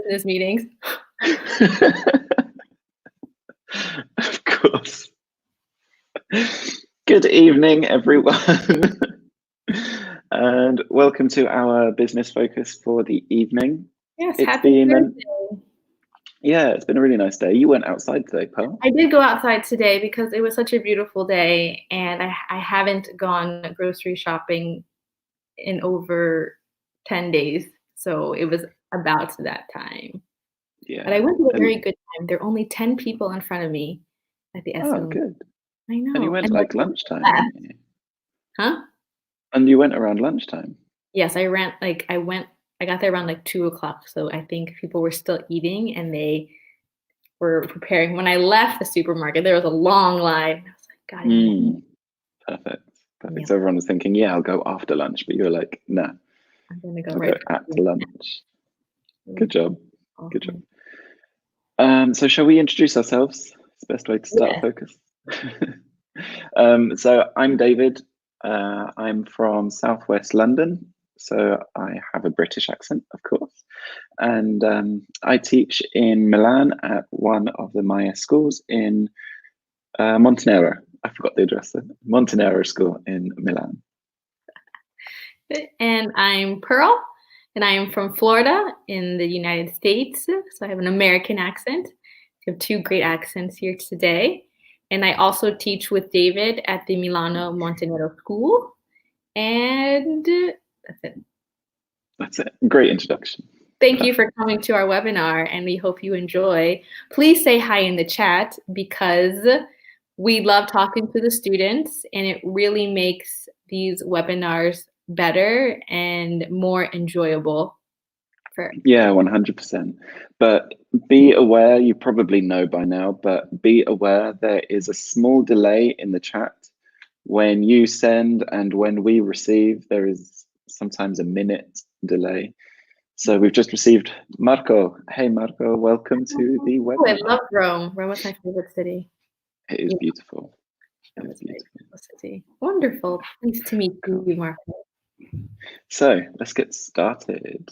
business meetings. Of course. Good evening, everyone, and welcome to our business focus for the evening. Yes, It's happy been Thursday. it's been a really nice day. You went outside today, Pearl? I did go outside today because it was such a beautiful day, and I haven't gone grocery shopping in over 10 days, so it was about that time. But I Yeah. went at a very good time. There were only 10 people in front of me at the Oh, SO. good. I And you know. went And like then lunchtime, left. didn't you? Huh? And you went around lunchtime. Yes, I got there around like 2 o'clock. So I think people were still eating and they were preparing. When I left the supermarket, there was a long line. I was like, God, Perfect. yeah, So everyone was thinking, yeah, I'll go after lunch, but you were like, no, I'm gonna go I'll right go at to lunch. the Good job. Good job. awesome. So shall we introduce ourselves? It's the best way to start a Yeah. focus. So I'm David. I'm from Southwest London. So I have a British accent, of course. And I teach in Milan at one of the MyES schools in Montenero. I forgot the address then. Montenero School in Milan. And I'm Pearl, and I am from Florida in the United States. So I have an American accent. We have two great accents here today. And I also teach with David at the Milano Montenero School. And that's it. That's it. Great introduction. Thank you for coming to our webinar, and we hope you enjoy. Please say hi in the chat because we love talking to the students, and it really makes these webinars better and more enjoyable. Yeah, 100%. But be aware, you probably know by now, but be aware there is a small delay in the chat. When you send and when we receive, there is sometimes a minute delay. So we've just received Marco. Hey, Marco, welcome to the webinar. I love Rome. Rome was my favorite city. It is beautiful. It was a beautiful city. Wonderful. Nice to meet you, Marco. So let's get started.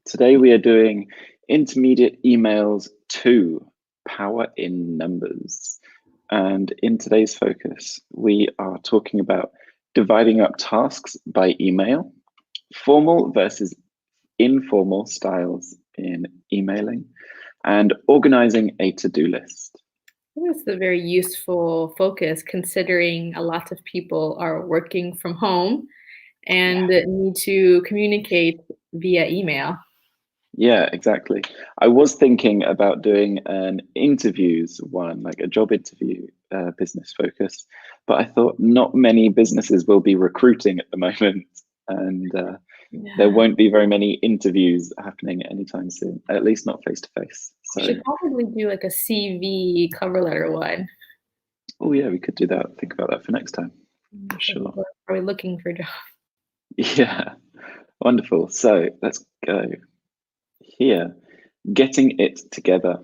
Today we are doing intermediate emails 2, power in numbers. And in today's focus, we are talking about dividing up tasks by email, formal versus informal styles in emailing, and organizing a to-do list. That's a very useful focus considering a lot of people are working from home and need to communicate via email. Yeah, exactly. I was thinking about doing an interviews one, like a job interview business focus, but I thought not many businesses will be recruiting at the moment, and there won't be very many interviews happening anytime soon, at least not face to face. So we should probably do like a CV cover letter one. Oh yeah, we could do that. Think about that for next time. For sure. Are we looking for jobs? Yeah, wonderful. So let's go here. Getting it together.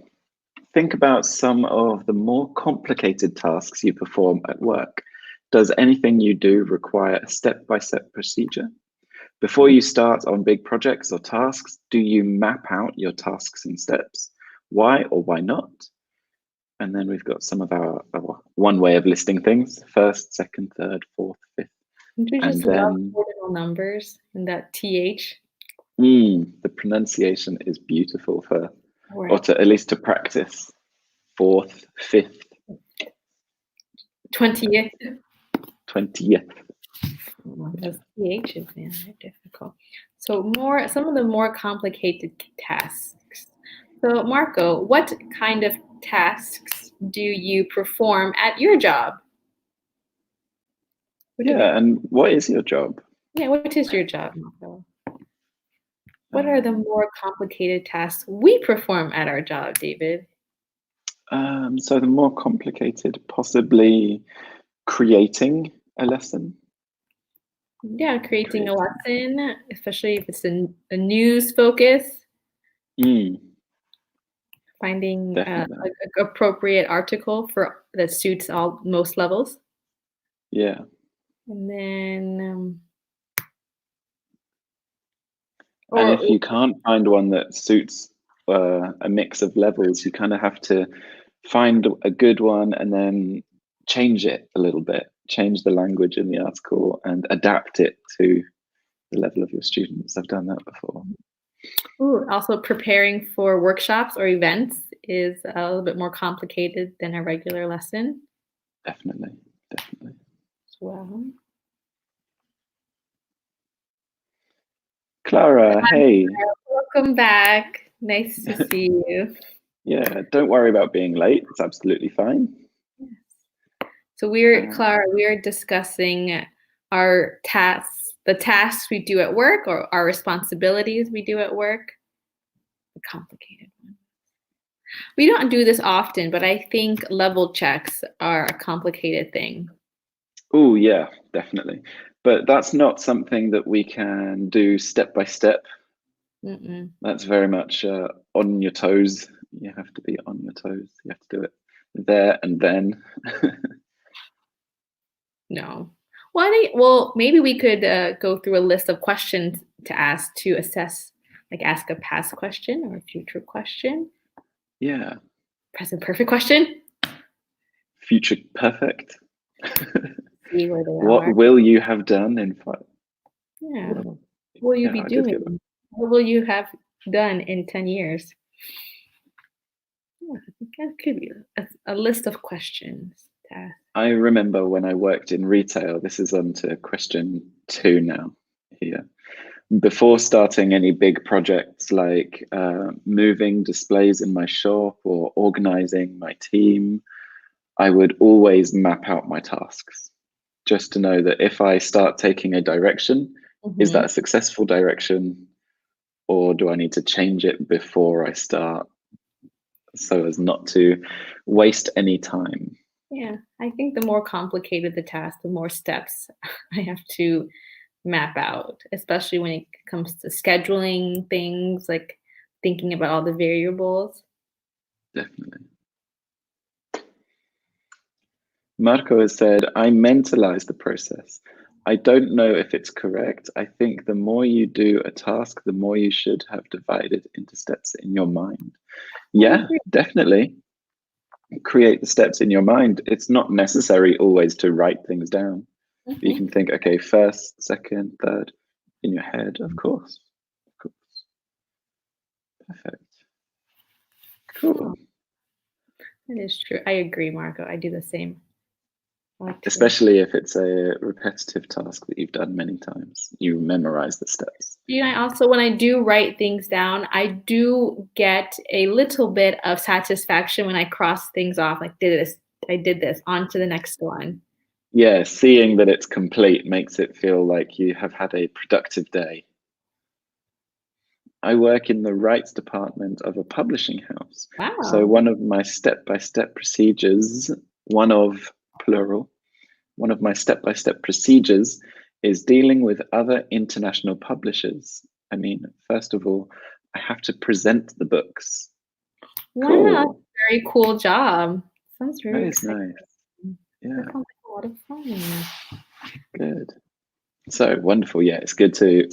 Think about some of the more complicated tasks you perform at work. Does anything you do require a step-by-step procedure? Before you start on big projects or tasks, do you map out your tasks and steps? Why or why not? And then we've got some of our one way of listing things: first, second, third, fourth, fifth. We just love ordinal numbers and that TH. The pronunciation is beautiful or at least to practice. Fourth, fifth, 20th. 20th. Those THs, man, they're difficult. So some of the more complicated tasks. So Marco, what kind of tasks do you perform at your job? And what is your job? Yeah, what is your job, Marco? What are the more complicated tasks we perform at our job, David? So the more complicated, possibly creating a lesson. Yeah, creating a lesson, especially if it's a news focus. Finding an appropriate article that suits most levels. Yeah. And then and if you can't find one that suits a mix of levels. You kind of have to find a good one and then change it a little bit, change the language in the article and adapt it to the level of your students. I've done that before. Ooh, also preparing for workshops or events is a little bit more complicated than a regular lesson Definitely. as well. Clara, hey. Welcome back. Nice to see you. Yeah, don't worry about being late. It's absolutely fine. So Clara, we're discussing our tasks, the tasks we do at work or our responsibilities we do at work. The complicated one. We don't do this often, but I think level checks are a complicated thing. Oh, yeah, definitely. But that's not something that we can do step by step. That's very much on your toes. You have to be on your toes. You have to do it there and then. No. Well, maybe we could go through a list of questions to ask to assess, like ask a past question or a future question. Yeah. Present perfect question. Future perfect. See where they what are. will you have done in 5? Yeah. What will you be doing? What will you have done in 10 years? Yeah, I think that could be a list of questions to ask. I remember when I worked in retail, this is on to question 2 now here. Before starting any big projects like moving displays in my shop or organizing my team, I would always map out my tasks just to know that if I start taking a direction, is that a successful direction or do I need to change it before I start so as not to waste any time? Yeah, I think the more complicated the task, the more steps I have to map out, especially when it comes to scheduling things, like thinking about all the variables. Definitely. Marco has said, I mentalize the process. I don't know if it's correct. I think the more you do a task, the more you should have divided into steps in your mind. Yeah, definitely. Create the steps in your mind. It's not necessary always to write things down. You can think, okay, first, second, third, in your head, of course. Perfect. Cool. That is true. I agree, Marco. I do the same. Especially if it's a repetitive task that you've done many times, you memorize the steps. I also, when I do write things down, I do get a little bit of satisfaction when I cross things off, like I did this, on to the next one. Yeah, seeing that it's complete makes it feel like you have had a productive day. I work in the rights department of a publishing house. Wow. So one of my step-by-step procedures, plural, one of my step-by-step procedures is dealing with other international publishers. I mean, first of all, I have to present the books. Wow, cool. Very cool job. Sounds very nice. Yeah. That sounds like a lot of fun. Good. So wonderful. Yeah, it's good to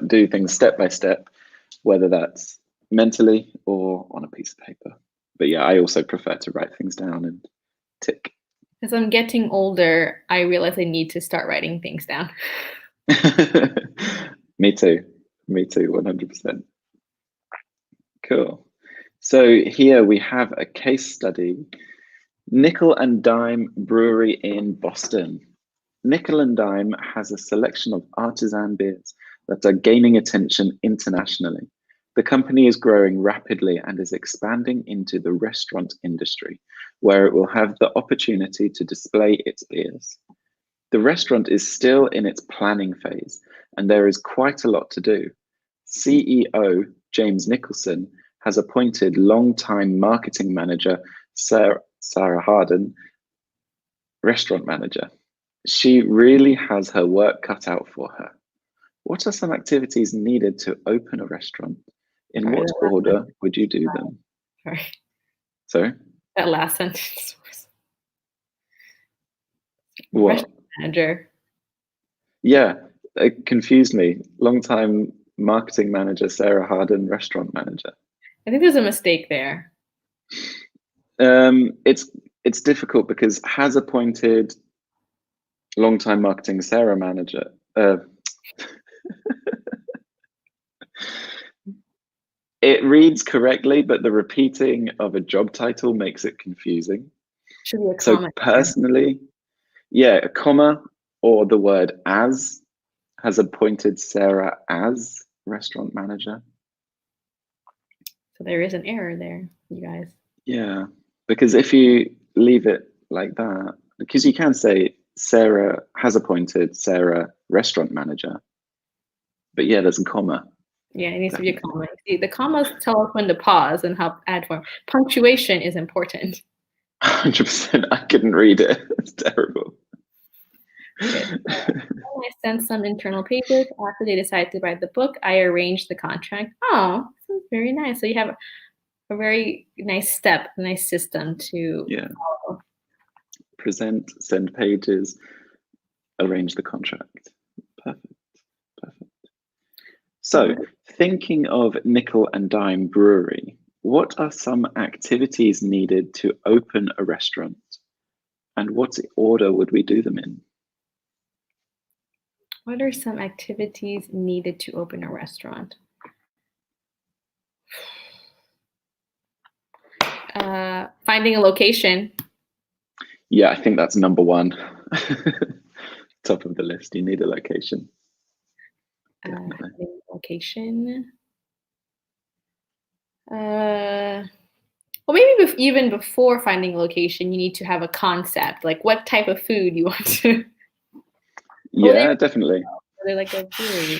do things step by step, whether that's mentally or on a piece of paper. But yeah, I also prefer to write things down and tick. As I'm getting older, I realize I need to start writing things down. Me too, 100%. Cool. So here we have a case study. Nickel and Dime Brewery in Boston. Nickel and Dime has a selection of artisan beers that are gaining attention internationally. The company is growing rapidly and is expanding into the restaurant industry, where it will have the opportunity to display its beers. The restaurant is still in its planning phase, and there is quite a lot to do. CEO James Nicholson has appointed longtime marketing manager Sarah Harden, restaurant manager. She really has her work cut out for her. What are some activities needed to open a restaurant? In what order would you do them? Sorry? That last sentence was... What? Restaurant manager. Yeah, it confused me. Longtime marketing manager, Sarah Harden, restaurant manager. I think there's a mistake there. It's difficult because has appointed long-time marketing Sarah manager. It reads correctly, but the repeating of a job title makes it confusing. Should be a So comment. personally, yeah, a comma or the word as has appointed Sarah as restaurant manager. So there is an error there, you guys. Yeah, because if you leave it like that, because you can say Sarah has appointed Sarah restaurant manager, but yeah, there's a comma. Yeah, it needs to be a comma. See, the commas tell us when to pause and help add form. Punctuation is important. 100%. I couldn't read it. It's terrible. Okay. I sent some internal papers. After they decided to write the book, I arranged the contract. Oh, that's very nice. So you have a very nice step, a nice system to follow. Present, send pages, arrange the contract. Perfect. So, thinking of Nickel and Dime Brewery, what are some activities needed to open a restaurant? And what order would we do them in? What are some activities needed to open a restaurant? Finding a location. Yeah, I think that's number one. Top of the list. You need a location. Location. Well, maybe even before finding a location, you need to have a concept, like what type of food you want to. Yeah, definitely. They're like a brewery.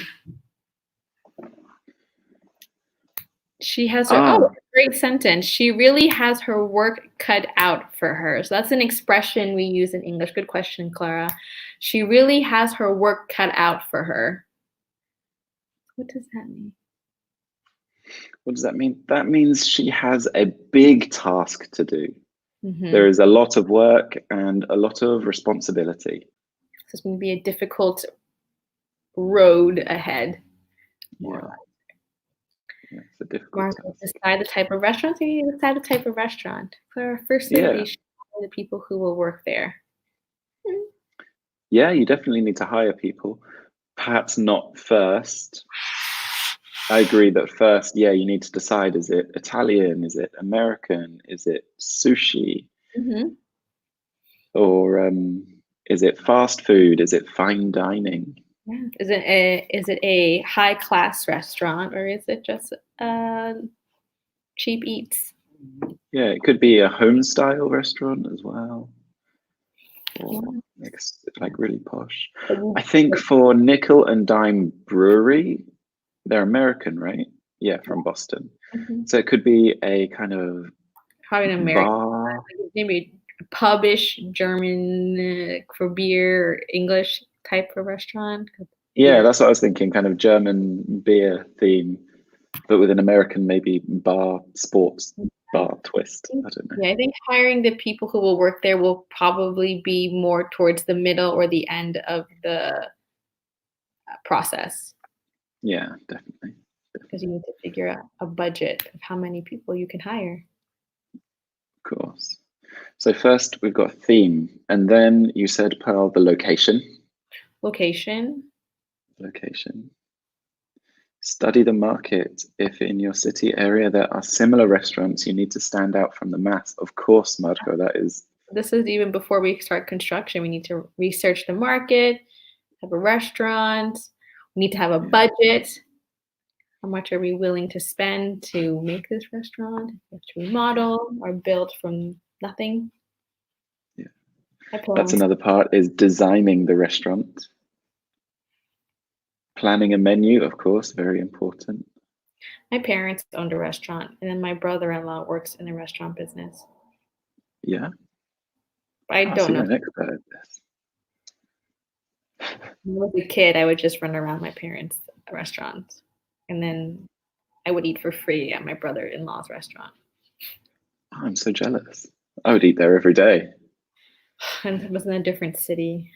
She has her great sentence. She really has her work cut out for her. So that's an expression we use in English. Good question, Clara. She really has her work cut out for her. What does that mean? What does that mean? That means she has a big task to do. Mm-hmm. There is a lot of work and a lot of responsibility. So it's going to be a difficult road ahead. Yeah, it's a difficult Marco, decide the type of restaurant. So you decide the type of restaurant. Clara, firstly, they should hire the people who will work there. Yeah, you definitely need to hire people. Perhaps not first. I agree that first, yeah, you need to decide, is it Italian? Is it American? Is it sushi? Mm-hmm. Or is it fast food? Is it fine dining? Yeah. Is it a high class restaurant or is it just cheap eats? Yeah, it could be a home style restaurant as well. Or like really posh. I think for Nickel and Dime Brewery, they're American, right? Yeah, from Boston. Mm-hmm. So it could be a kind of probably an American bar. Maybe pubish German for beer or English type of restaurant. Yeah, that's what I was thinking, kind of German beer theme, but with an American maybe bar sports bar twist. I don't know. Yeah, I think hiring the people who will work there will probably be more towards the middle or the end of the process. Yeah, definitely. Because you need to figure out a budget of how many people you can hire. Of course. So first we've got theme, and then you said, Pearl, the location. Location. Study the market. If in your city area there are similar restaurants, you need to stand out from the mass. Of course, Marco, that is. This is even before we start construction. We need to research the market, have a restaurant. We need to have a budget. How much are we willing to spend to make this restaurant? We have to remodel or build from nothing. Yeah, that's another part, is designing the restaurant. Planning a menu, of course, very important. My parents owned a restaurant, and then my brother-in-law works in the restaurant business. Yeah. But I don't know. You're an expert at this. When I was a kid, I would just run around my parents' restaurant, and then I would eat for free at my brother-in-law's restaurant. Oh, I'm so jealous. I would eat there every day. And it was in a different city.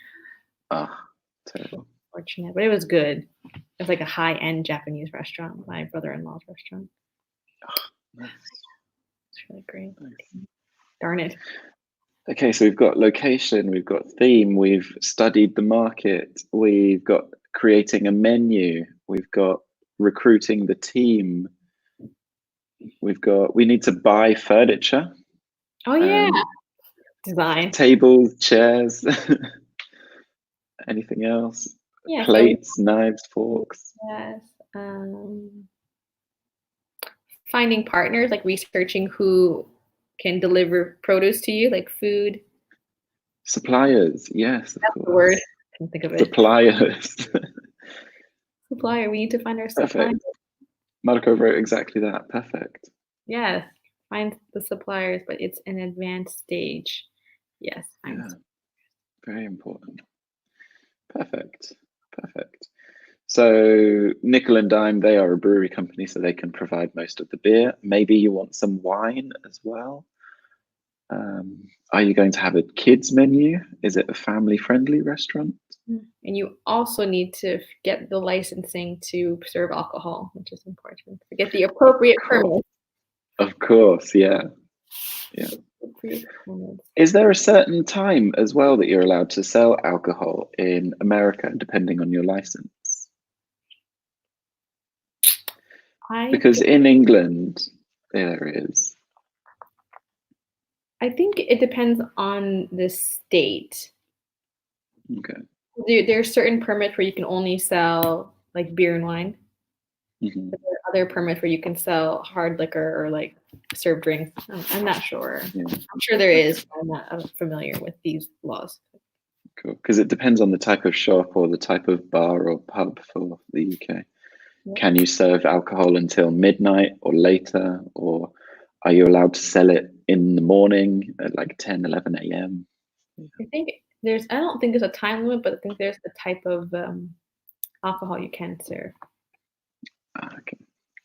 Terrible. Fortunate, but it was good. It was like a high-end Japanese restaurant, my brother-in-law's restaurant. Nice. It's really great. Nice. Darn it. Okay, so we've got location, we've got theme, we've studied the market, we've got creating a menu, we've got recruiting the team, we need to buy furniture. Oh yeah. Design. Tables, chairs, anything else? Yeah. Plates, knives, forks. Yes. Finding partners, like researching who can deliver produce to you, like food. Suppliers, yes, of That's course. the word. I can think of it. Suppliers. Supplier. We need to find our supplier. Perfect. Marco wrote exactly that. Perfect. Yes. Find the suppliers, but it's an advanced stage. Yes. Yeah, very important. Perfect. Perfect. So Nickel and Dime, they are a brewery company, so they can provide most of the beer. Maybe you want some wine as well. Are you going to have a kids menu? Is it a family-friendly restaurant? And you also need to get the licensing to serve alcohol, which is important. To get the appropriate permit. Of course, yeah. Yeah. Is there a certain time as well that you're allowed to sell alcohol in America, depending on your license? Because in England, there is. I think it depends on the state. Okay. There are certain permits where you can only sell like beer and wine. Mm-hmm. But there are other permits where you can sell hard liquor or like serve drinks. I'm not sure. Yeah. I'm sure there is. I'm not familiar with these laws. Cool. Because it depends on the type of shop or the type of bar or pub for the UK. Yeah. Can you serve alcohol until midnight or later, or are you allowed to sell it in the morning at like 10, 11 a.m.? I think I don't think there's a time limit, but I think there's a type of alcohol you can serve. Okay,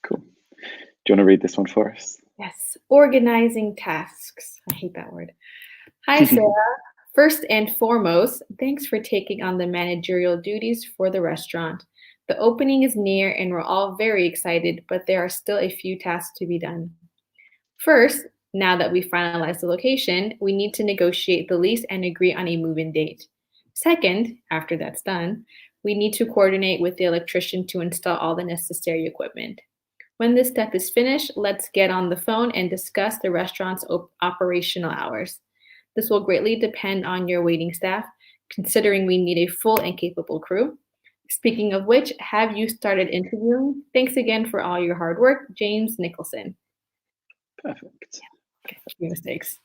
cool. Do you want to read this one for us? Yes. Organizing tasks. I hate that word. Hi, Sarah. First and foremost, thanks for taking on the managerial duties for the restaurant. The opening is near and we're all very excited, but there are still a few tasks to be done. First, now that we've finalized the location, we need to negotiate the lease and agree on a move-in date. Second, after that's done, we need to coordinate with the electrician to install all the necessary equipment. When this step is finished, let's get on the phone and discuss the restaurant's operational hours. This will greatly depend on your waiting staff, considering we need a full and capable crew. Speaking of which, have you started interviewing? Thanks again for all your hard work, James Nicholson. Perfect. Okay, a few mistakes.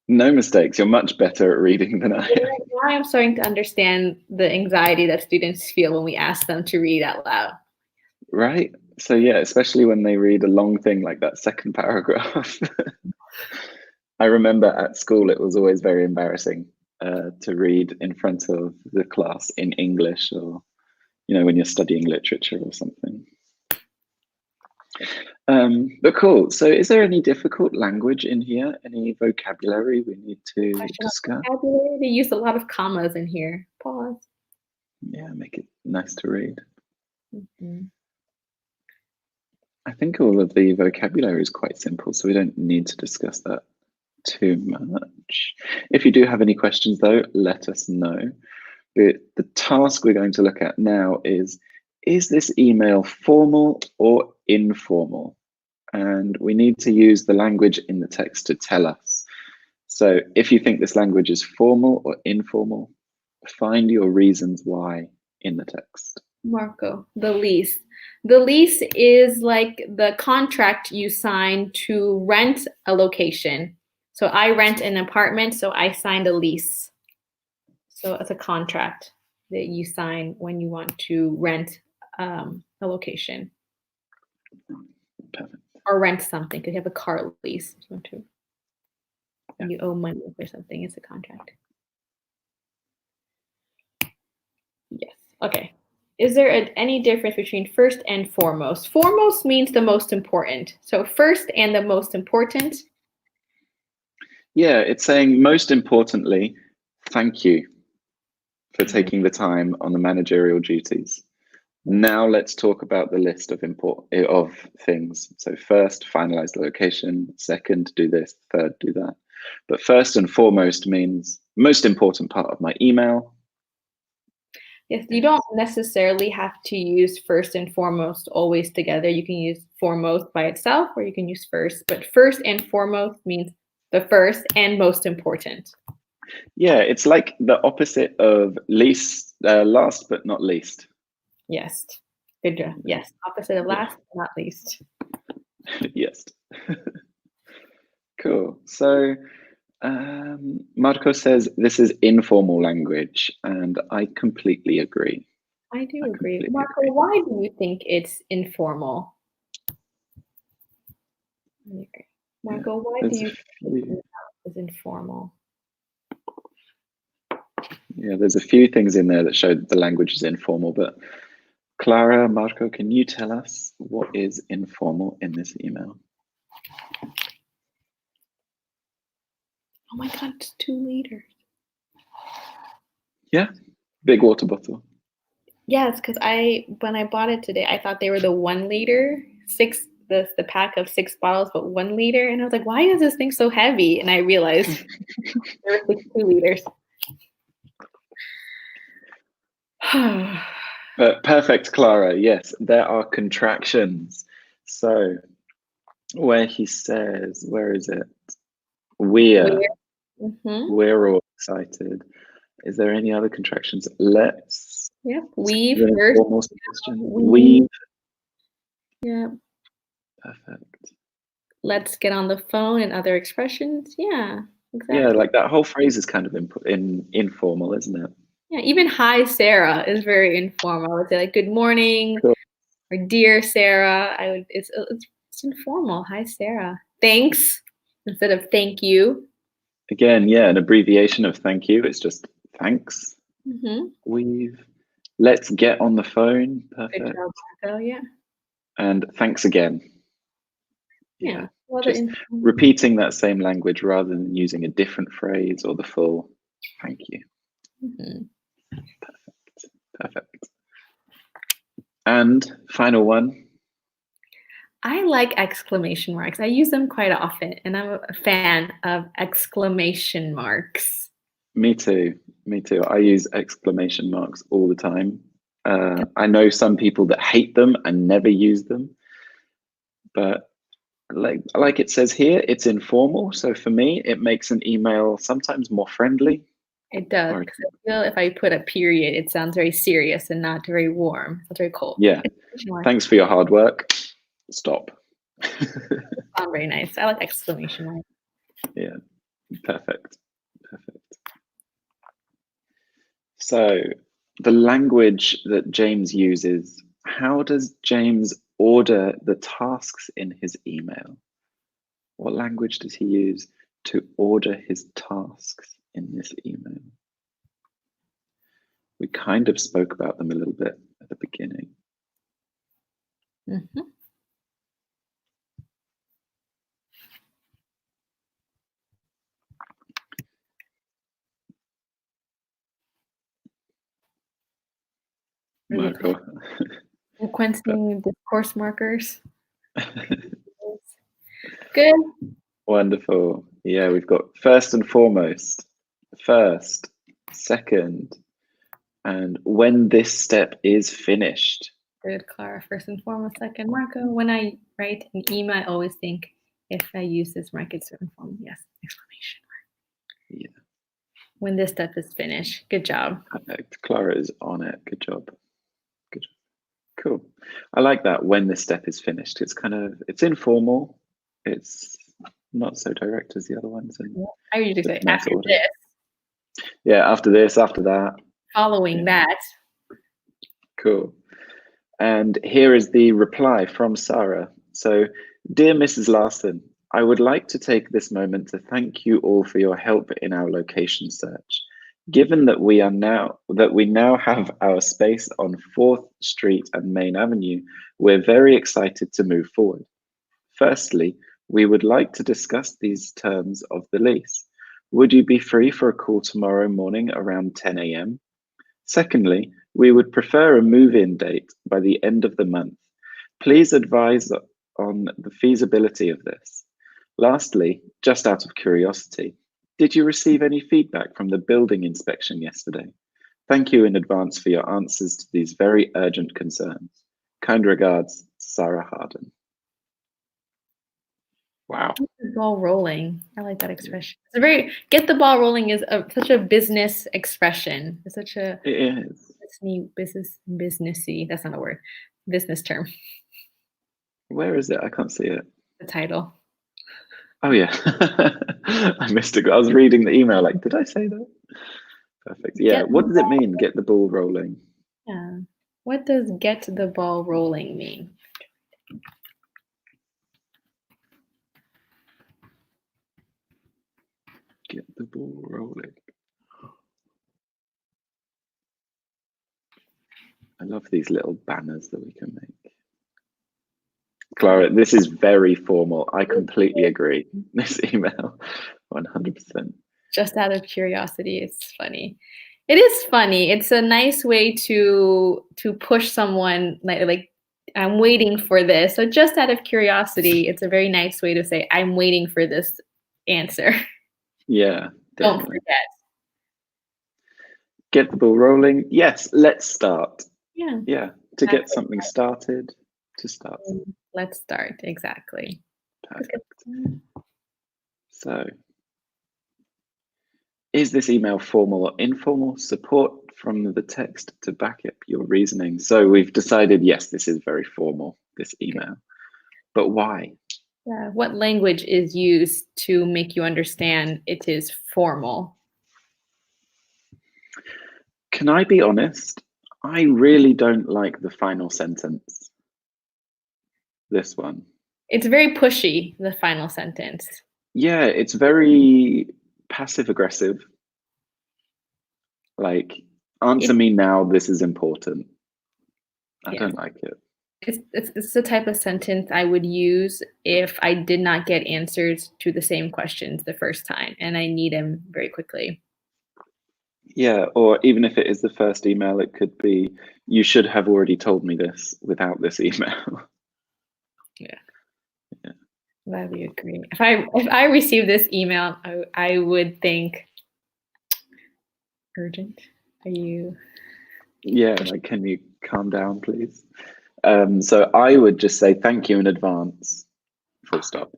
No mistakes. You're much better at reading than I am. Now I'm starting to understand the anxiety that students feel when we ask them to read out loud. Right. So yeah, especially when they read a long thing like that second paragraph. I remember at school it was always very embarrassing to read in front of the class in English, or when you're studying literature or something. But cool. So is there any difficult language in here? Any vocabulary we need to discuss? Vocabulary? They use a lot of commas in here. Pause. Yeah, make it nice to read. Mm-hmm. I think all of the vocabulary is quite simple, so we don't need to discuss that too much. If you do have any questions though, let us know. The task we're going to look at now is this email formal or informal? And we need to use the language in the text to tell us. So if you think this language is formal or informal, find your reasons why in the text. Marco, the lease. The lease is like the contract you sign to rent a location. So I rent an apartment, so I signed a lease. So it's a contract that you sign when you want to rent a location. Perfect. Or rent something, because you have a car lease. And you owe money for something, it's a contract. Yes, okay. Is there any difference between first and foremost? Foremost means the most important. So first and the most important. Yeah, it's saying most importantly, thank you for taking the time on the managerial duties. Now let's talk about the list of things. So first, finalize the location. Second, do this. Third, do that. But first and foremost means most important part of my email. Yes, you don't necessarily have to use first and foremost always together. You can use foremost by itself, or you can use first. But first and foremost means the first and most important. Yeah, it's like the opposite of last but not least. Yes. Good job. Yes. Opposite of last, but not least. Yes. Cool. So Marco says this is informal language, and I completely agree. I do agree. Marco, why do you think it's informal? Marco, why do you think it's informal? Yeah, there's a few things in there that show that the language is informal, but Clara, Marco, can you tell us what is informal in this email? Oh my God, it's 2 liters. Yeah, big water bottle. Yes, because when I bought it today, I thought they were the 1 liter, the pack of 6 bottles, but 1 liter. And I was like, why is this thing so heavy? And I realized there were 2 liters. Perfect, Clara. Yes, there are contractions. So where he says, where is it? We're all excited. Is there any other contractions? Let's. Yep. We've first. We've. Yeah. Perfect. Let's get on the phone and other expressions. Yeah. Exactly. Yeah, like that whole phrase is kind of informal, isn't it? Yeah, even hi Sarah is very informal. I would say like good morning, cool. Or dear Sarah. It's informal. Hi Sarah. Thanks instead of thank you. Again, yeah, an abbreviation of thank you. It's just thanks. Let's get on the phone. Perfect. Good job, Marco. Yeah. And thanks again. Yeah. Just repeating that same language rather than using a different phrase or the full thank you. Perfect. And final one. I like exclamation marks. I use them quite often, and I'm a fan of exclamation marks. Me too. I use exclamation marks all the time. I know some people that hate them and never use them, but like it says here, it's informal. So for me, it makes an email sometimes more friendly. It does, because I feel if I put a period, it sounds very serious and not very warm. It's very cold. Yeah. Thanks for your hard work. Stop. Sound very nice. I like exclamation marks. Yeah. Perfect. So the language that James uses, how does James order the tasks in his email? What language does he use to order his tasks in this email? We kind of spoke about them a little bit at the beginning. Marco. Sequencing discourse markers. Good. Wonderful. Yeah, we've got first and foremost, first, second, and when this step is finished. Good, Clara. First and foremost, second, Marco. When I write an email, I always think if I use this mark, it's informal. Yes, exclamation mark. Yeah. When this step is finished. Good job. Perfect. Clara is on it. Good job. Cool. I like that. When this step is finished, it's informal. It's not so direct as the other ones. And I usually say after this. Yeah, after this, after that. Following that. Cool. And here is the reply from Sarah. So, dear Mrs. Larson, I would like to take this moment to thank you all for your help in our location search. Given that we now have our space on 4th Street and Main Avenue, we're very excited to move forward. Firstly, we would like to discuss these terms of the lease. Would you be free for a call tomorrow morning around 10 a.m.? Secondly, We would prefer a move-in date by the end of the month. Please advise on the feasibility of this. Lastly, just out of curiosity, did you receive any feedback from the building inspection yesterday? Thank you in advance for your answers to these very urgent concerns. Kind regards, Sarah Harden. Wow. Get the ball rolling. I like that expression. It's a very get the ball rolling is such a business expression. It's such a It is. businessy. That's not a word. Business term. Where is it? I can't see it. The title. Oh yeah. I missed it. I was reading the email like, did I say that? Perfect. Yeah. What does it mean? Get the ball rolling. Yeah. What does get the ball rolling mean? Get the ball rolling. I love these little banners that we can make. Clara, this is very formal. I completely agree. This email, 100%. Just out of curiosity, it's funny. It is funny. It's a nice way to push someone like I'm waiting for this. So just out of curiosity, it's a very nice way to say I'm waiting for this answer. Yeah, definitely. Don't forget. Get the ball rolling. Yes, let's start. Yeah. Yeah, to get something started, to start. Let's start. Exactly. Perfect. So, is this email formal or informal? Support from the text to back up your reasoning. So we've decided, yes, this is very formal, this email. But why? Yeah. What language is used to make you understand it is formal? Can I be honest? I really don't like the final sentence. This one. It's very pushy, the final sentence. Yeah, it's very passive aggressive. Like, answer me now, this is important. I don't like it. It's the type of sentence I would use if I did not get answers to the same questions the first time and I need them very quickly. Yeah, or even if it is the first email, it could be, you should have already told me this without this email. Yeah. That would be great. If I received this email, I would think urgent. Are you? Yeah, like, can you calm down, please? So I would just say thank you in advance, full stop.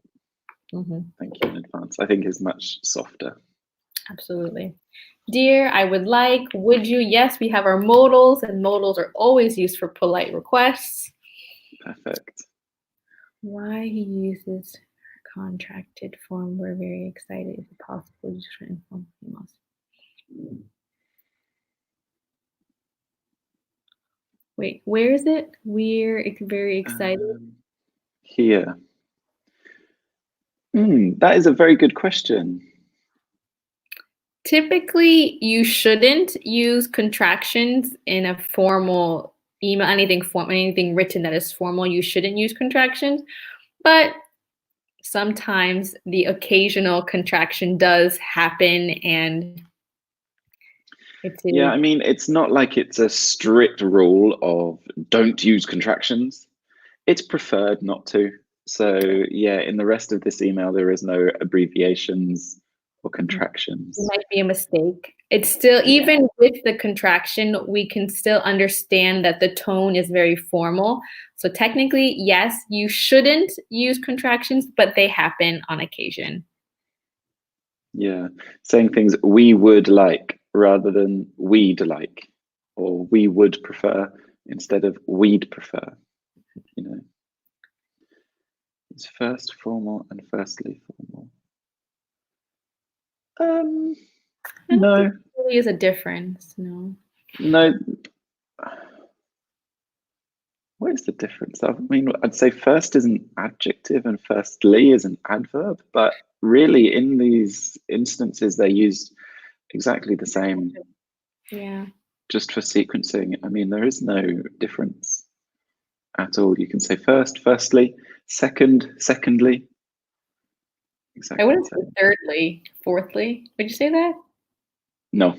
Thank you in advance. I think is much softer. Absolutely. Dear, I would like, would you? Yes, we have our modals, and modals are always used for polite requests. Perfect. Why he uses contracted form, we're very excited. Is it possible to try and inform females? Wait, where is it? We're very excited. Here. That is a very good question. Typically, you shouldn't use contractions in a formal email, anything written that is formal, you shouldn't use contractions. But sometimes the occasional contraction does happen, and yeah, I mean, it's not like it's a strict rule of don't use contractions. It's preferred not to. So yeah, in the rest of this email, there is no abbreviations or contractions. It might be a mistake. It's still, even with the contraction, we can still understand that the tone is very formal. So technically, yes, you shouldn't use contractions, but they happen on occasion. Yeah, saying things we would like rather than we'd like, or we would prefer instead of we'd prefer, you know. It's first formal and firstly formal. No. There really is a difference, no. No. What is the difference? I mean, I'd say first is an adjective and firstly is an adverb, but really in these instances, they use exactly the same. Yeah. Just for sequencing, I mean, there is no difference at all. You can say first, firstly, second, secondly. Exactly. I wouldn't say thirdly, fourthly. Would you say that? No.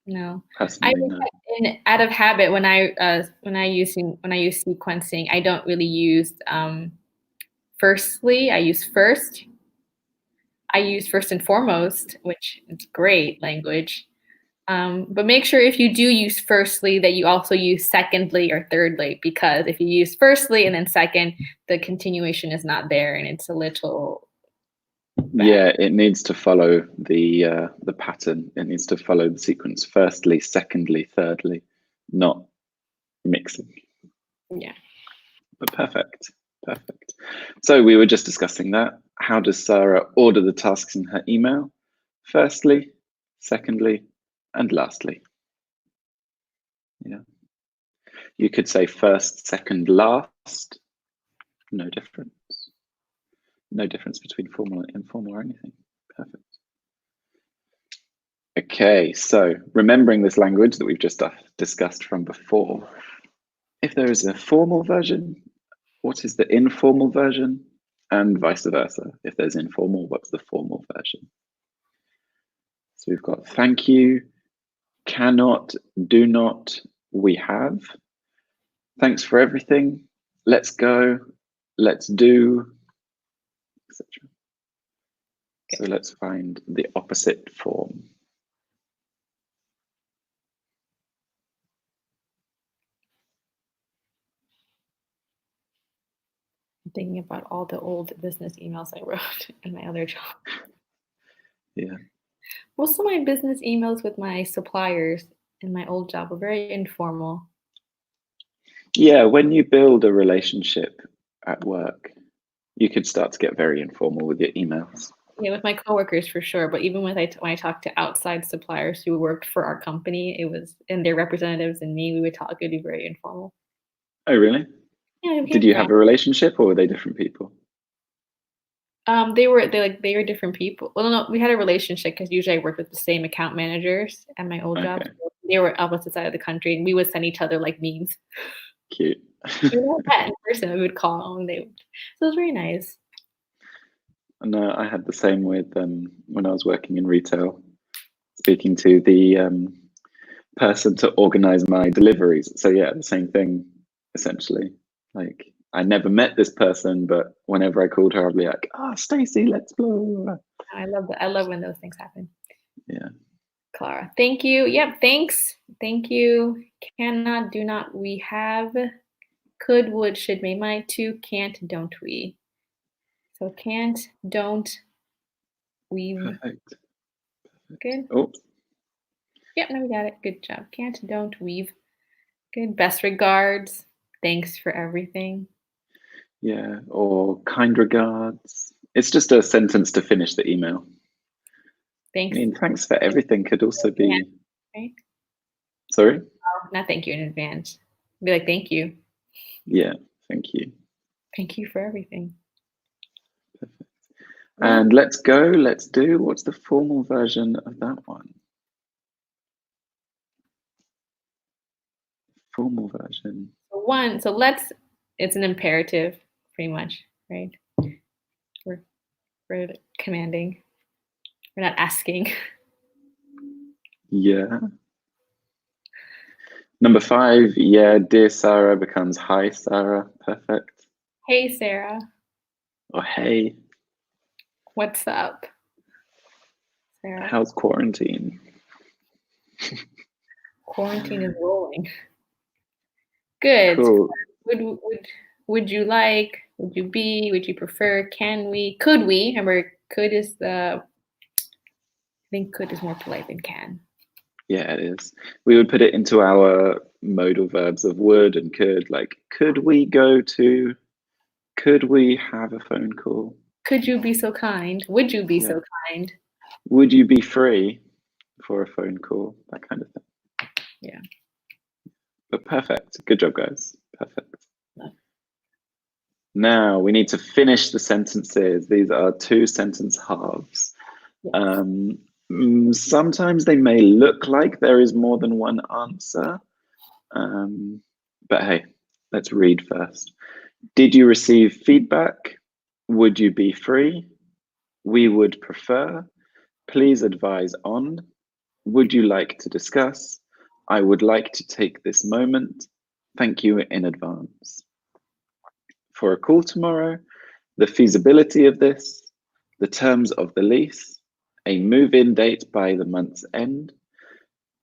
No. I Personally, just no. out of habit when I use sequencing, I don't really use firstly. I use first. I use first and foremost, which is great language. But make sure if you do use firstly that you also use secondly or thirdly, because if you use firstly and then second, the continuation is not there and it's a little bad. Yeah, it needs to follow the pattern. It needs to follow the sequence. Firstly, secondly, thirdly, not mixing. Yeah. But perfect. Perfect. So we were just discussing that. How does Sarah order the tasks in her email? Firstly, secondly, and lastly. Yeah. You could say first, second, last. No difference. No difference between formal and informal or anything. Perfect. Okay, so remembering this language that we've just discussed from before, if there is a formal version, what is the informal version? And vice versa. If there's informal, what's the formal version? So we've got thank you, cannot, do not, we have. Thanks for everything. Let's go. Let's do, etc. So let's find the opposite form. I'm thinking about all the old business emails I wrote in my other job. Yeah. Most of my business emails with my suppliers in my old job were very informal. Yeah, when you build a relationship at work, you could start to get very informal with your emails. Yeah, with my coworkers for sure. But even when I talked to outside suppliers who worked for our company, it was and their representatives and me, we would talk. It'd be very informal. Oh, really? Yeah, we Did became you friends. have a relationship or were they different people? They were different people. Well, no, we had a relationship because usually I worked with the same account managers at my old job. Okay, So they were opposite side of the country, and we would send each other like memes. cute. We never met in person. We would call, and so it was very nice. No, I had the same with when I was working in retail, speaking to the person to organize my deliveries. So yeah, the same thing essentially. Like I never met this person, but whenever I called her, I'd be like, "Ah, oh, Stacy, let's blah, blah, blah." I love that. I love when those things happen. Yeah. Clara, thank you. Yep, thanks. Thank you. Cannot, do not, we have. Could, would, should, may, might, to, can't, don't we. So can't, don't, we've. Perfect. Good. Oh, Yep, no, we got it. Good job. Can't, don't, we've. Good. Best regards. Thanks for everything. yeah. Or kind regards. It's just a sentence to finish the email. I Thanks. mean, thanks for everything could also be. Right? Sorry? Oh, not thank you in advance. Be like, thank you. Yeah, thank you. Thank you for everything. Perfect. And let's go, let's do. What's the formal version of that one? Formal version. So let's, it's an imperative, pretty much, right? We're commanding. We're not asking. Yeah. Number 5, yeah, dear Sarah becomes hi Sarah. Perfect. Hey, Sarah. Or hey, What's up, Sarah? how's quarantine? Quarantine is rolling. Good. Cool. Would you like? Would you be? Would you prefer? Can we? Could we? Remember, could is the. I think could is more polite than can. Yeah, it is. We would put it into our modal verbs of would and could, like, could we go to, could we have a phone call? Could you be so kind? Would you be Yeah. so kind? Would you be free for a phone call? That kind of thing. Yeah. But perfect. Good job, guys. Perfect. Now we need to finish the sentences. These are 2 sentence halves. Yes. Sometimes they may look like there is more than one answer. But hey, let's read first. Did you receive feedback? Would you be free? We would prefer. Please advise on. Would you like to discuss? I would like to take this moment. Thank you in advance. For a call tomorrow, the feasibility of this, the terms of the lease, a move-in date by the month's end,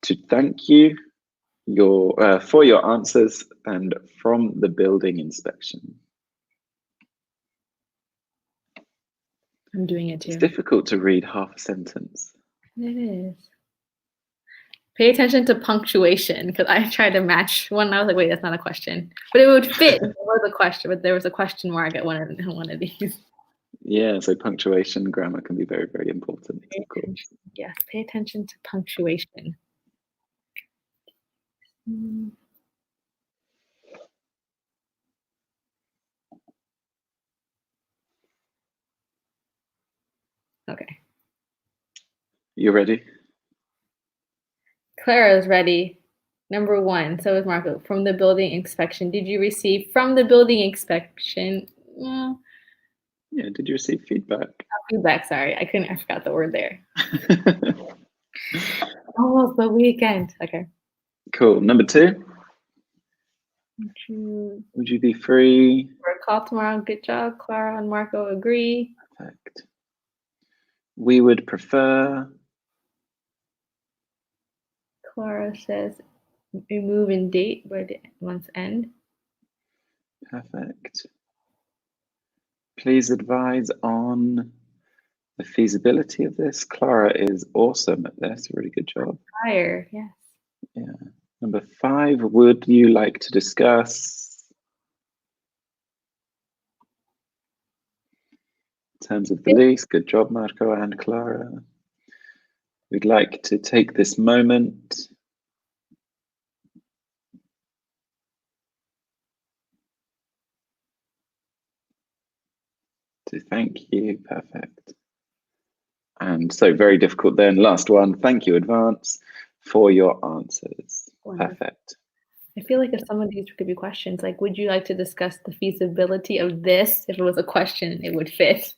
to thank you for your answers, and from the building inspection. I'm doing it It's too. difficult to read half a sentence. It is. Pay attention to punctuation, because I tried to match one. I was like, wait, that's not a question. But it would fit if it was a question, but there was a question mark at one of these. Yeah, so punctuation, grammar can be very, very important, of course. Yes, pay attention to punctuation. Okay. You ready? Clara's ready. Number 1, so is Marco. From the building inspection. Did you receive from the building inspection? Yeah, did you receive feedback? Feedback, sorry. I forgot the word there. Almost the weekend. Okay. Cool. Number 2. Would you be free? For a call tomorrow. Good job. Clara and Marco agree. Perfect. We would prefer. Clara says remove in date by the month's end. Perfect. Please advise on the feasibility of this. Clara is awesome at this. Really good job. Higher, yes. Yeah. Number 5, would you like to discuss terms of the lease? Good job, Marco and Clara. We'd like to take this moment to thank you. Perfect. And so very difficult then. Last one. Thank you advance for your answers. Perfect. I feel like if some of these could be questions, like, would you like to discuss the feasibility of this? If it was a question, it would fit.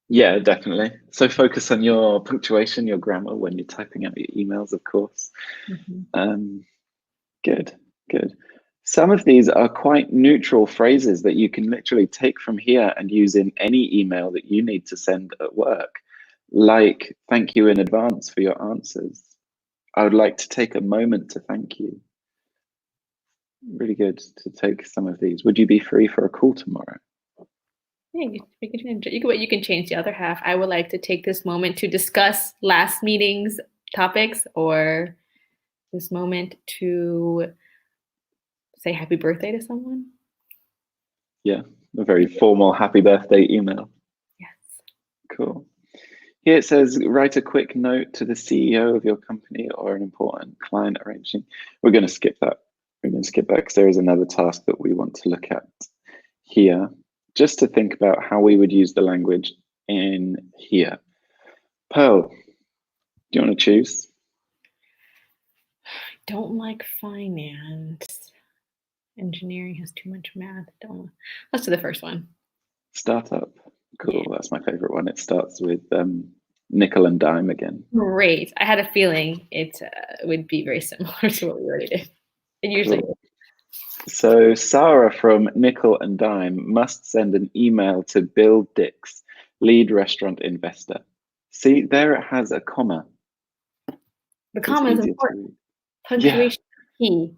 Yeah, definitely. So focus on your punctuation, your grammar when you're typing out your emails, of course. Good. Some of these are quite neutral phrases that you can literally take from here and use in any email that you need to send at work. Like, thank you in advance for your answers. I would like to take a moment to thank you. Really good to take some of these. Would you be free for a call tomorrow? Yeah, you can change the other half. I would like to take this moment to discuss last meeting's topics, or this moment to say happy birthday to someone. Yeah, a very formal happy birthday email. Yes. Cool. Here it says, write a quick note to the CEO of your company or an important client arranging. We're going to skip that. We're going to skip that because there is another task that we want to look at here, just to think about how we would use the language in here. Pearl, do you want to choose? Don't like finance. Engineering has too much math. Let's do the first one. Startup. Cool. Yeah. That's my favorite one. It starts with nickel and dime again. Great. I had a feeling it would be very similar to what we already did. It usually cool. So Sarah from Nickel and Dime must send an email to Bill Dix, lead restaurant investor. See, there it has a comma. The comma is important. Punctuation key.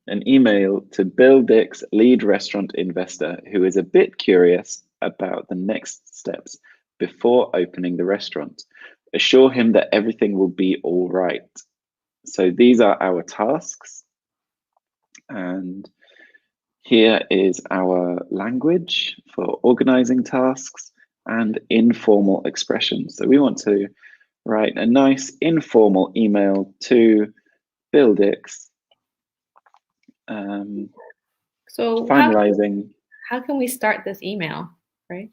An email to Bill Dix, lead restaurant investor, who is a bit curious about the next steps before opening the restaurant. Assure him that everything will be all right. So these are our tasks. And here is our language for organizing tasks and informal expressions. So we want to write a nice informal email to Bill Dix. So finalizing. How can we start this email, right?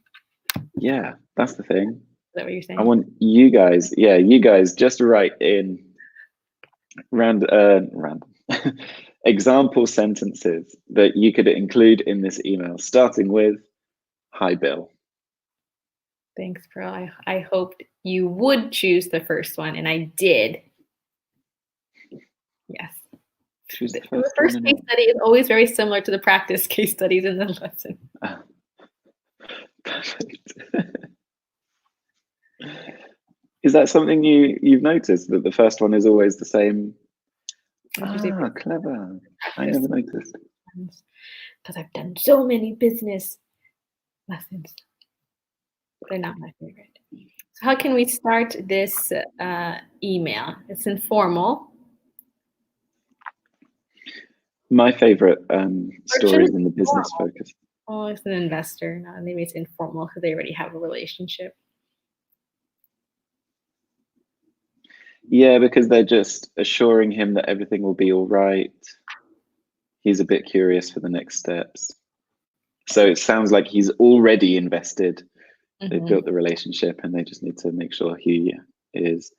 Yeah, that's the thing. Is that what you're saying? I want you guys, you guys just write in random example sentences that you could include in this email, starting with, hi, Bill. Thanks, Pearl. I hoped you would choose the first one, and I did. Yes. Choose the The first first one. case study is always very similar to the practice case studies in the lesson. Perfect. Is that something you've noticed, that the first one is always the same? Ah, clever. I never noticed. Because I've done so many business lessons. They're not my favorite. So how can we start this email? It's informal. My favorite story is in the business focus. Oh, it's an investor. No, maybe it's informal because they already have a relationship. Yeah, because they're just assuring him that everything will be all right. He's a bit curious for the next steps. So it sounds like he's already invested. They've built the relationship and they just need to make sure he is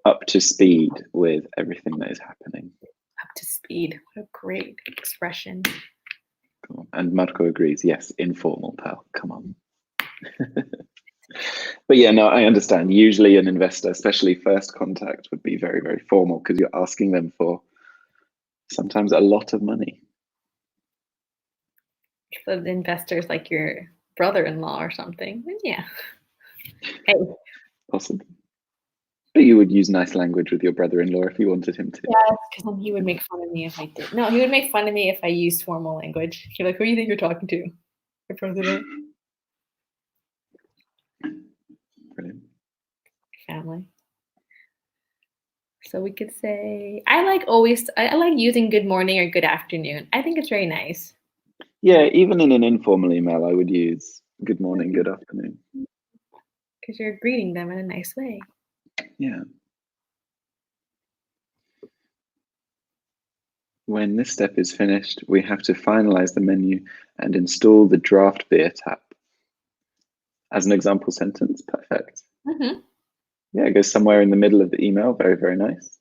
up to speed with everything that is happening. Up to speed. What a great expression. Cool. And Marco agrees. Yes, informal, pal. Come on. But yeah, no, I understand. Usually an investor, especially first contact, would be very, very formal because you're asking them for sometimes a lot of money. So the investor's like your brother-in-law or something. Yeah. Hey. Possibly. But you would use nice language with your brother-in-law if you wanted him to. Yes, because then he would make fun of me if I did. No, he would make fun of me if I used formal language. He'd be like, who do you think you're talking to? The president? Brilliant. Family. So we could say, I like using good morning or good afternoon. I think it's very nice. Yeah, even in an informal email, I would use good morning, good afternoon. Because you're greeting them in a nice way. Yeah. When this step is finished, we have to finalize the menu and install the draft beer tap. As an example sentence, perfect. Yeah, it goes somewhere in the middle of the email. Very, very nice.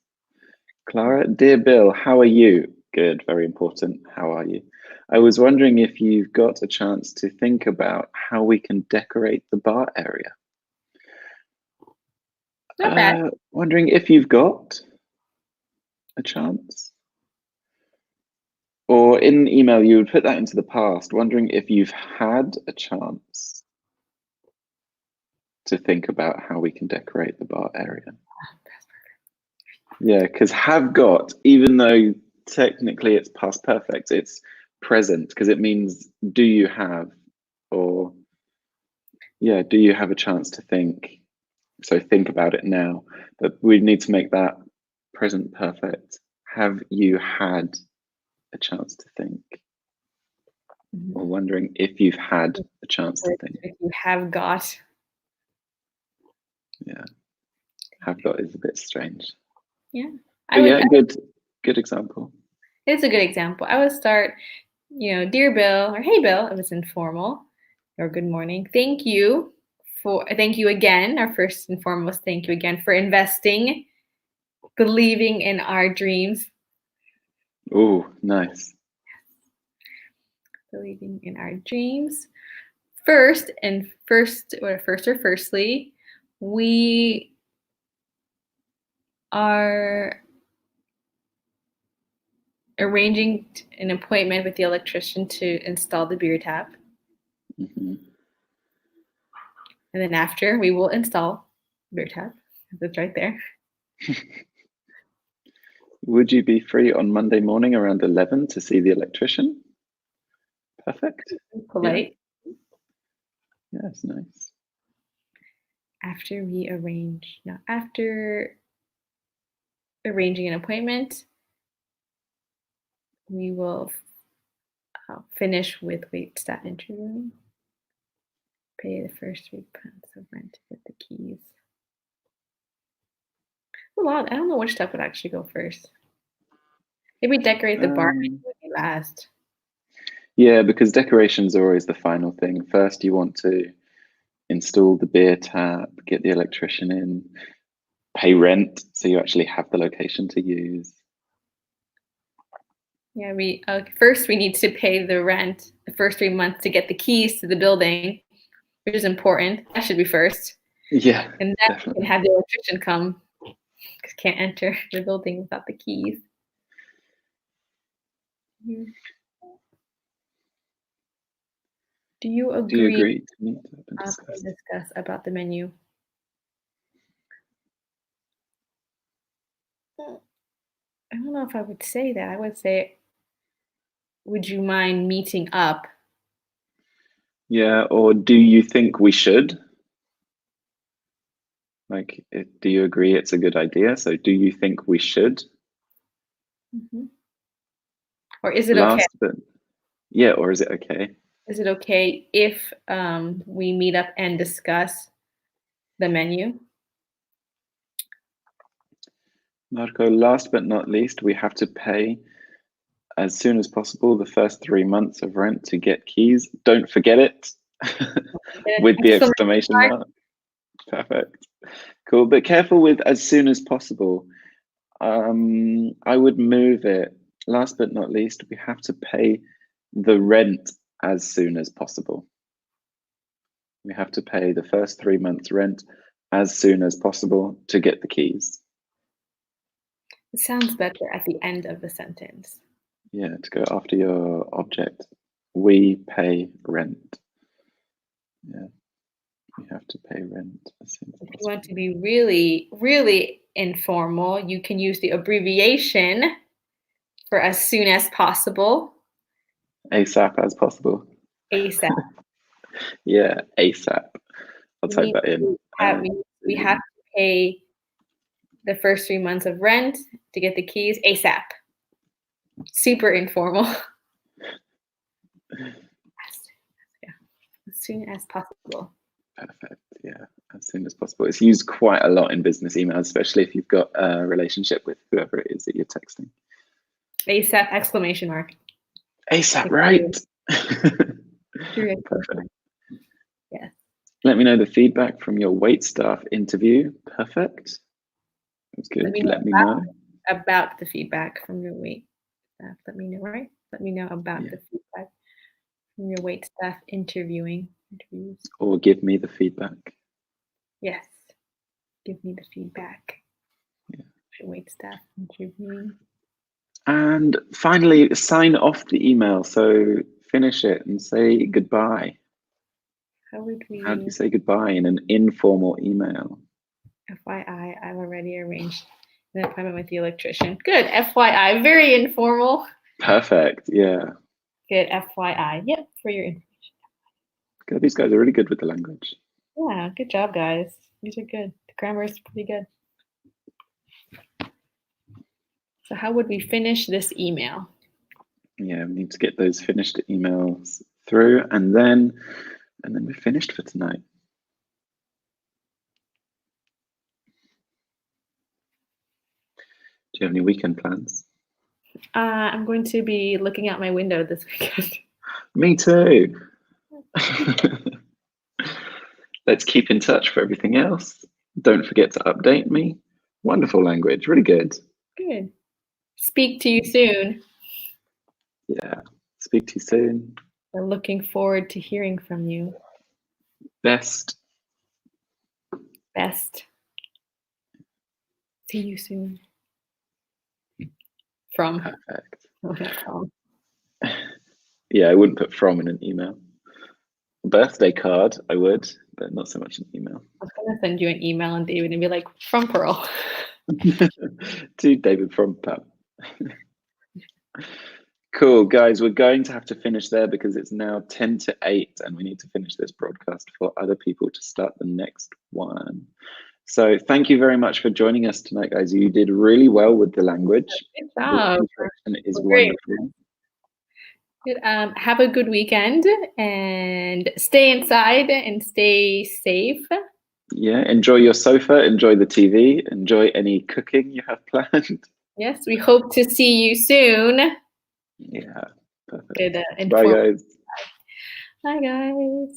Clara, dear Bill, how are you? Good, very important. How are you? I was wondering if you've got a chance to think about how we can decorate the bar area. Not bad. Wondering if you've got a chance. Or in an email, you would put that into the past, wondering if you've had a chance to think about how we can decorate the bar area. Yeah, because have got, even though technically it's past perfect, it's present because it means do you have, or yeah, do you have a chance to think? So think about it now, but we need to make that present perfect. Have you had a chance to think? Or wondering if you've had a chance to think. If you have got. Yeah, have got is a bit strange. Yeah. Good example. It's a good example. I would start, dear Bill, or hey Bill, if it's informal, or good morning. Thank you again. Our first and foremost, thank you again for investing, believing in our dreams. Oh, nice. Believing in our dreams. Firstly, we are arranging an appointment with the electrician to install the beer tap. And then after, we will install beer tap. That's right there. Would you be free on Monday morning around 11 to see the electrician? Perfect. Polite. Yeah, that's nice. After arranging an appointment, we will finish with staff interviewing. Pay the first 3 months of rent to get the keys. A lot. I don't know which step would actually go first. Maybe decorate the bar last. Yeah, because decorations are always the final thing. First, you want to install the beer tap, get the electrician in, pay rent, so you actually have the location to use. Yeah, first we need to pay the rent the first 3 months to get the keys to the building, which is important. That should be first. Yeah, and then definitely. We can have the electrician come because can't enter the building without the keys. Mhm. Do you Do you agree agree to meet up and up discuss? and discuss about the menu? I don't know if I would say that. I would say, would you mind meeting up? Yeah, or do you think we should? Like, do you agree it's a good idea? So, do you think we should? Mhm. Or is it okay? Last, but yeah, or is it okay? Is it okay if we meet up and discuss the menu? Marco, last but not least, we have to pay as soon as possible the first 3 months of rent to get keys. Don't forget it. With the Exclamation exclamation mark. mark. Perfect. Cool. But careful with as soon as possible. I would move it. Last but not least, we have to pay the rent as soon as possible. We have to pay the first 3 months rent as soon as possible to get the keys. It sounds better at the end of the sentence. Yeah, to go after your object. We pay rent. Yeah, we have to pay rent as soon as If you possible. want to be really, really informal, you can use the abbreviation for as soon as possible, ASAP as possible. ASAP. Yeah, ASAP. I'll We type need that in. to we have to pay the first 3 months of rent to get the keys ASAP. Super informal. Yeah, as soon as possible. Perfect. Yeah, as soon as possible. It's used quite a lot in business emails, especially if you've got a relationship with whoever it is that you're texting. ASAP exclamation mark. ASAP, right? True. Perfect. Yes. Let me know the feedback from your wait staff interview. Perfect. That's good. Let me know. About the feedback from your wait staff. Let me know, right? Let me know about Yeah. the feedback from your wait staff interviews. Or give me the feedback. Yes. Give me the feedback. Yeah. Wait staff interviewing. And finally, sign off the email. So finish it and say goodbye. How would we? How do you say goodbye in an informal email? FYI, I've already arranged an appointment with the electrician. Good. FYI, very informal. Perfect. Yeah. Good. FYI. Yep, for your information. Good. These guys are really good with the language. Yeah, good job, guys. These are good. The grammar is pretty good. So how would we finish this email? Yeah, we need to get those finished emails through, and then we're finished for tonight. Do you have any weekend plans? I'm going to be looking out my window this weekend. Me too. Let's keep in touch for everything else. Don't forget to update me. Wonderful language, really good. Good. Speak to you soon. Yeah. Speak to you soon. We're looking forward to hearing from you. Best. Best. See you soon. From. Perfect. From. Yeah, I wouldn't put from in an email. A birthday card, I would, but not so much an email. I was gonna send you an email on David and be like, from Pearl. To David from Pam. Cool, guys, we're going to have to finish there because it's now 10 to 8 and we need to finish this broadcast for other people to start the next one. So thank you very much for joining us tonight, guys. You did really well with the language. Good job. The contraction is Great. wonderful. Good. Have a good weekend and stay inside and stay safe. Yeah, enjoy your sofa, enjoy the TV, enjoy any cooking you have planned. Yes, we hope to see you soon. Yeah, perfect. Good, Bye, guys. Bye, guys.